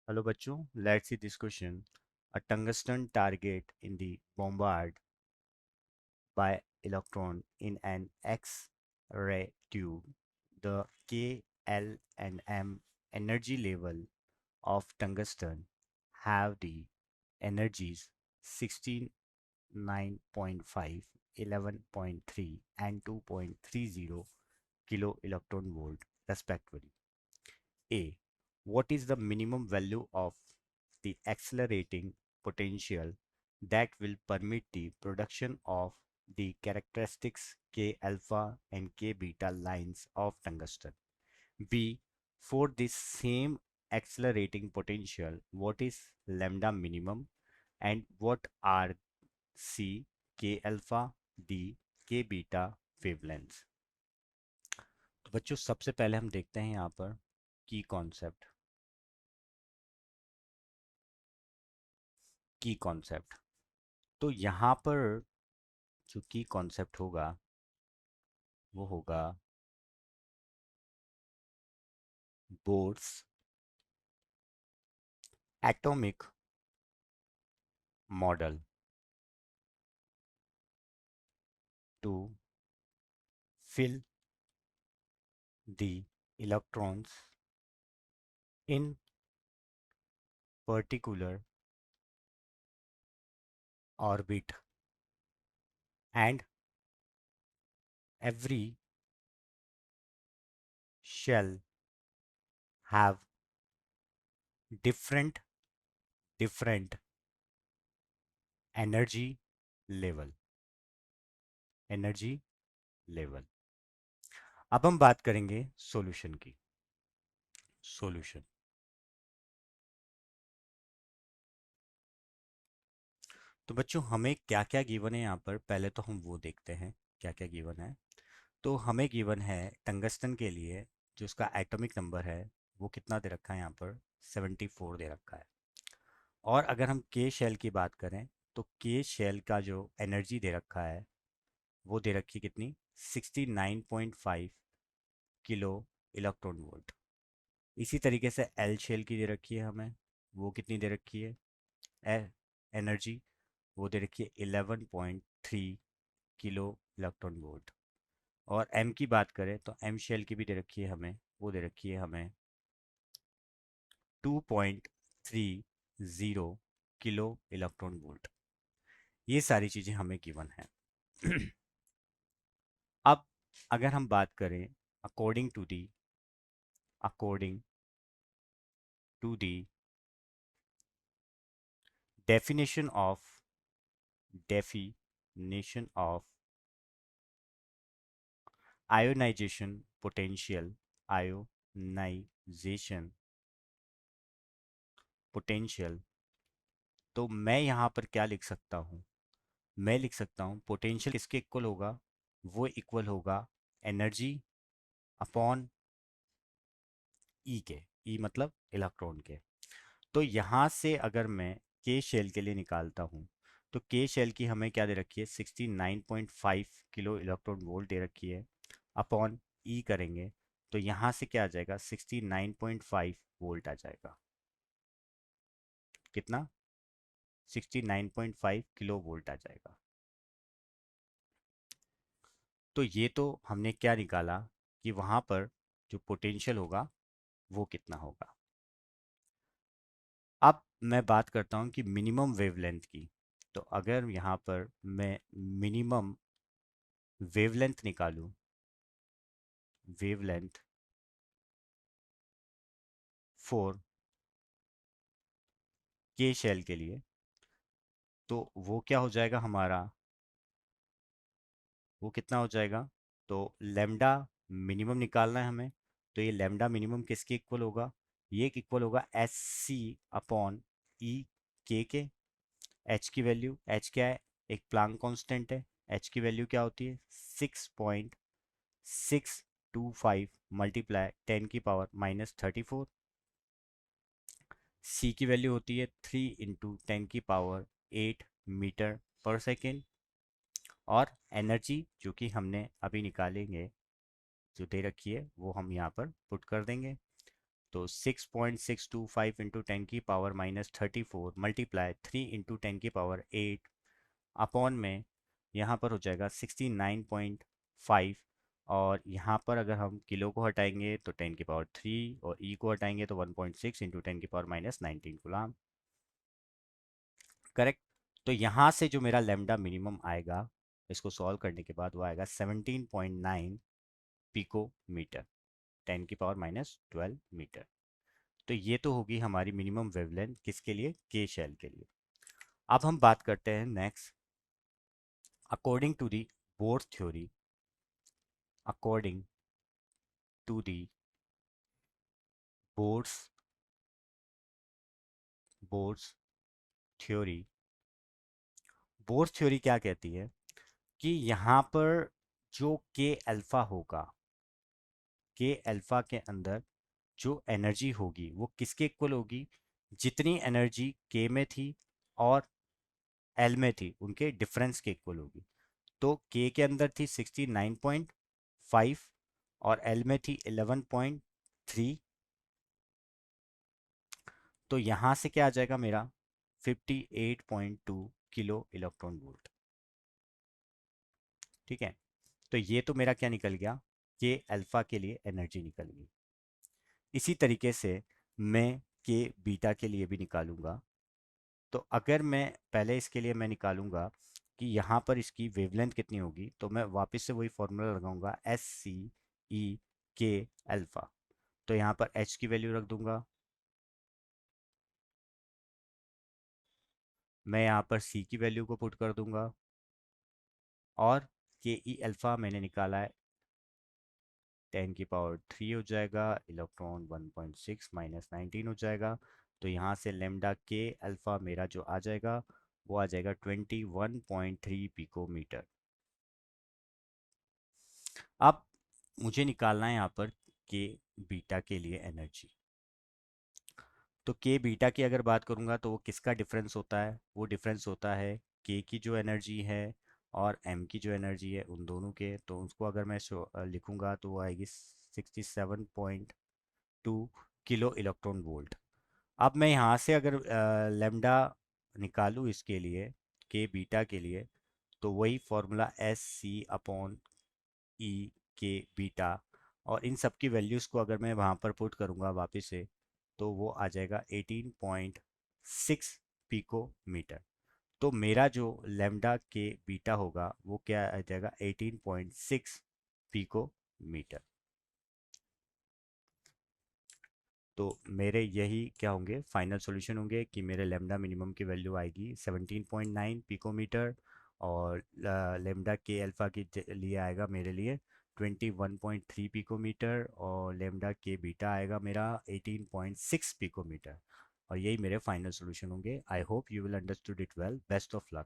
Hello बच्चों, let's see this question. A tungsten target in the bombard by electron in an X-ray tube. The K, L and M energy level of tungsten have the energies 69.5, 11.3 and 2.30 kilo electron volt respectively. A. What is the minimum value of the accelerating potential that will permit the production of the characteristics K alpha and K beta lines of tungsten? B. For this same accelerating potential, what is lambda minimum and what are C, K alpha, D, K beta wavelengths? तो बच्चों सबसे पहले हम देखते हैं यहाँ पर की कॉन्सेप्ट। तो यहाँ पर जो की कॉन्सेप्ट होगा वो होगा Bohr's atomic model to fill the electrons in particular orbit, and every shell have different energy level energy level. अब हम बात करेंगे सॉल्यूशन की। सॉल्यूशन, तो बच्चों हमें क्या क्या गिवन है यहाँ पर, पहले तो हम वो देखते हैं क्या क्या गिवन है। तो हमें गिवन है टंगस्टन के लिए जो उसका एटॉमिक नंबर है वो कितना दे रखा है यहाँ पर 74 दे रखा है। और अगर हम के शेल की बात करें तो के शेल का जो एनर्जी दे रखा है वो दे रखी है कितनी 69.5 किलो इलेक्ट्रॉन वोल्ट। इसी तरीके से एल शेल की दे रखी है हमें, वो कितनी दे रखी है एनर्जी, वो दे रखी है 11.3 किलो इलेक्ट्रॉन वोल्ट। और एम की बात करें तो एम शेल की भी दे रखी है हमें, वो दे रखी है हमें 2.30 किलो इलेक्ट्रॉन वोल्ट। ये सारी चीज़ें हमें गिवन है। अब अगर हम बात करें according according to the definition of definition of ionization potential, ionization potential, तो मैं यहाँ पर क्या लिख सकता हूँ, मैं लिख सकता हूँ पोटेंशियल किसके इक्वल होगा, वो इक्वल होगा एनर्जी अपॉन ई के, ई मतलब इलेक्ट्रॉन के। तो यहाँ से अगर मैं के शेल के लिए निकालता हूँ तो के शेल की हमें क्या दे रखी है 69.5 किलो इलेक्ट्रॉन वोल्ट दे रखी है, अपॉन ई करेंगे तो यहाँ से क्या आ जाएगा 69.5 वोल्ट आ जाएगा। कितना 69.5 किलो वोल्ट आ जाएगा। तो ये तो हमने क्या निकाला कि वहाँ पर जो पोटेंशियल होगा वो कितना होगा। अब मैं बात करता हूँ कि मिनिमम वेवलेंथ की। तो अगर यहाँ पर मैं मिनिमम वेवलेंथ निकालूं, वेवलेंथ फॉर के शेल के लिए, तो वो क्या हो जाएगा हमारा, वो कितना हो जाएगा, तो लेमडा मिनिमम निकालना है हमें। तो ये लेमडा मिनिमम किसके इक्वल होगा, ये इक्वल होगा एस सी अपॉन ई के। एच की वैल्यू, एच क्या है, एक प्लांक कांस्टेंट है। एच की वैल्यू क्या होती है 6.625 मल्टीप्लाई 10⁻⁻34। सी की वैल्यू होती है 3 × 10⁻8 मीटर पर सेकेंड। और एनर्जी जो कि हमने अभी निकालेंगे जो दे रखी है वो हम यहाँ पर पुट कर देंगे। तो 6.625 इंटू 10⁻⁻34 मल्टीप्लाई 3 इंटू 10⁻8 अपॉन में यहाँ पर हो जाएगा 69.5। और यहाँ पर अगर हम किलो को हटाएंगे तो 10⁻³ और ई को हटाएंगे तो 1.6 इंटू 10⁻⁻19 गुलाम। करेक्ट। तो यहाँ से जो मेरा लेमडा मिनिमम आएगा इसको सॉल्व करने के बाद वो आएगा 17.9 पिको मीटर, 10⁻⁻12 मीटर। तो ये तो होगी हमारी मिनिमम वेवलेंथ किसके लिए, के शेल के लिए। अब हम बात करते हैं next, according to the Bohr theory, according to the Bohr's Bohr's theory, Bohr's theory क्या कहती है कि यहाँ पर जो के अल्फा होगा, के अल्फा के अंदर जो एनर्जी होगी वो किसके इक्वल होगी, जितनी एनर्जी के में थी और एल में थी उनके डिफरेंस के इक्वल होगी। तो के अंदर थी 69.5 और एल में थी 11.3। तो यहाँ से क्या आ जाएगा मेरा 58.2 किलो इलेक्ट्रॉन वोल्ट। ठीक है। तो ये तो मेरा क्या निकल गया, के अल्फा के लिए एनर्जी निकल गई। इसी तरीके से मैं के बीटा के लिए भी निकालूंगा। तो अगर मैं पहले इसके लिए मैं निकालूंगा कि यहाँ पर इसकी वेवलेंथ कितनी होगी, तो मैं वापस से वही फॉर्मूला लगाऊंगा SCE अल्फा। तो यहाँ पर H की वैल्यू रख दूंगा, मैं यहाँ पर C की वैल्यू को पुट कर दूंगा और के अल्फा मैंने निकाला है 10⁻³ हो जाएगा, इलेक्ट्रॉन 1.6 माइनस 19 हो जाएगा। तो यहाँ से लेमडा के अल्फा मेरा जो आ जाएगा वो आ जाएगा 21.3 पिकोमीटर। अब मुझे निकालना है यहाँ पर के बीटा के लिए एनर्जी। तो के बीटा की अगर बात करूँगा तो वो किसका डिफरेंस होता है, वो डिफरेंस होता है के की जो एनर्जी है और एम की जो एनर्जी है उन दोनों के। तो उसको अगर मैं लिखूँगा तो वो आएगी 67.2 किलो इलेक्ट्रॉन वोल्ट। अब मैं यहाँ से अगर लेमडा निकालूँ इसके लिए, के बीटा के लिए, तो वही फॉर्मूला SC/E के बीटा और इन सब की वैल्यूज़ को अगर मैं वहाँ पर पुट करूँगा वापस से तो वो आ जाएगा 18.6 पिको मीटर। तो मेरा जो लेमडा के बीटा होगा वो क्या आ जाएगा 18.6 पिको मीटर। तो मेरे यही क्या होंगे फाइनल सॉल्यूशन होंगे कि मेरे लेमडा मिनिमम की वैल्यू आएगी 17.9 पिकोमीटर और लेमडा के अल्फा के लिए आएगा मेरे लिए 21.3 पिकोमीटर और लेमडा के बीटा आएगा मेरा 18.6 पिकोमीटर। और यही मेरे फाइनल सॉल्यूशन होंगे। I hope you will understood it well. Best of luck.